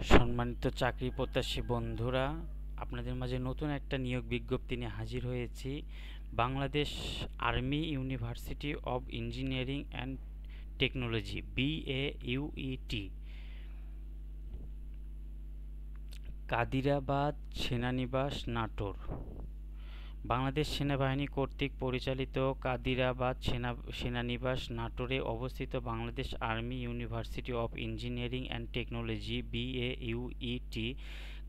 সম্মানিত চাকরি প্রত্যাশী বন্ধুরা, আপনাদের মাঝে নতুন একটা নিয়োগ বিজ্ঞপ্তি নিয়ে হাজির হয়েছি। Bangladesh army university of engineering and technology BAUET, Kadirabad সেনানিবাস, নাটোর। বাংলাদেশ সেনাবাহিনী কর্তৃক পরিচালিত কাদিরাবাদ সেনানিবাস নাটোরে অবস্থিত Bangladesh army university of engineering and technology BAUET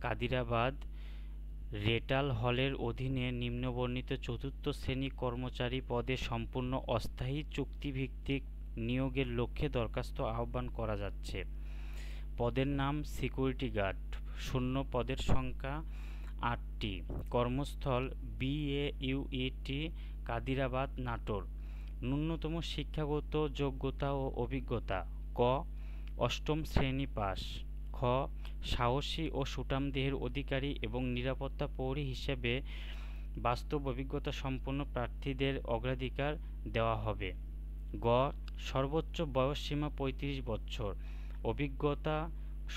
Kadirabad রেটাল হলের অধীনে নিম্নবর্ণিত চতুর্থ শ্রেণী কর্মচারী পদে সম্পূর্ণ অস্থায়ী চুক্তিভিত্তিক নিয়োগের লক্ষ্যে দরখাস্ত আহ্বান করা যাচ্ছে। পদের নাম সিকিউরিটি গার্ড। শূন্য পদের সংখ্যা ৮টি। কর্মস্থল BAUET কাদিরাবাদ, নাটোর। ন্যূনতম শিক্ষাগত যোগ্যতা ও অভিজ্ঞতা: ক. অষ্টম শ্রেণী পাস। খ. সাহসী ও সুঠামদেহের অধিকারী এবং নিরাপত্তা প্রহরী হিসেবে বাস্তব অভিজ্ঞতা সম্পন্ন প্রার্থীদের অগ্রাধিকার দেওয়া হবে। গ. সর্বোচ্চ বয়সসীমা ৩৫ বছর। অভিজ্ঞতা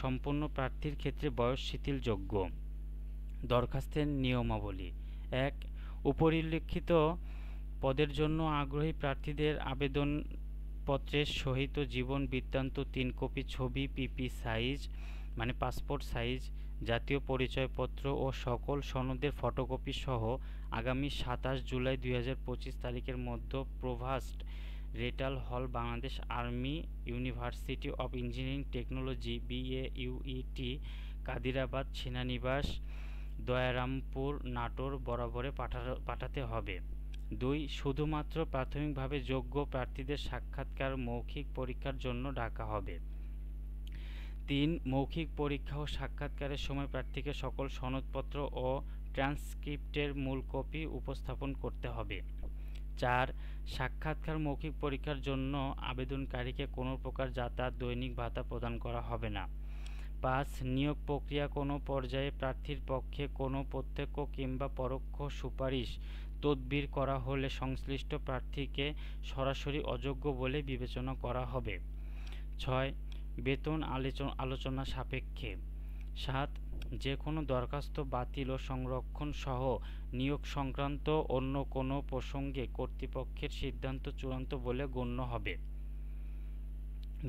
সম্পন্ন প্রার্থীর ক্ষেত্রে বয়স শিথিলযোগ্য। দরখাস্তের নিয়মাবলী: ১. উপরিল্লিখিত পদের জন্য আগ্রহী প্রার্থীদের আবেদনপত্রের সহিত জীবন বৃত্তান্ত ৩ কপি ছবি PP সাইজ মানে পাসপোর্ট সাইজ, জাতীয় পরিচয়পত্র ও সকল সনদের ফটোকপি সহ আগামী ২৭ জুলাই ২০২৫ তারিখের মধ্যে প্রভাস্ট রেটাল hall, Bangladesh army university of engineering technology BAUET Kadirabad সেনানিবাস, দয়ারামপুর, নাটোর বরাবরে পাঠাতে হবে। ২. শুধুমাত্র প্রাথমিকভাবে যোগ্য প্রার্থীদের সাক্ষাৎকার মৌখিক পরীক্ষার জন্য ডাকা হবে। ৩. মৌখিক পরীক্ষা ও সাক্ষাৎকারের সময় প্রার্থীকে সকল সনদপত্র ও ট্রান্সক্রিপ্টের মূল কপি উপস্থাপন করতে হবে। ৪. সাক্ষাৎকার মৌখিক পরীক্ষার জন্য আবেদনকারীকে কোনো প্রকার যাতায়াত দৈনিক ভাতা প্রদান করা হবে না। ৫. নিয়োগ প্রক্রিয়া কোনো পর্যায়ে প্রার্থীর পক্ষে কোনো প্রত্যক্ষ কিংবা পরোক্ষ সুপারিশ তদবির করা হলে সংশ্লিষ্ট প্রার্থীকে সরাসরি অযোগ্য বলে বিবেচনা করা হবে। ৬. বেতন আলোচনা সাপেক্ষে। ৭. যে কোনো দরখাস্ত বাতিল ও সংরক্ষণ সহ নিয়োগ সংক্রান্ত অন্য কোনো প্রসঙ্গে কর্তৃপক্ষের সিদ্ধান্ত চূড়ান্ত বলে গণ্য হবে।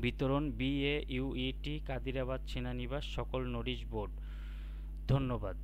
বিতরণ: BAUET কাদিরাবাদ সেনানিবাস সকল নোটিশ বোর্ড। ধন্যবাদ।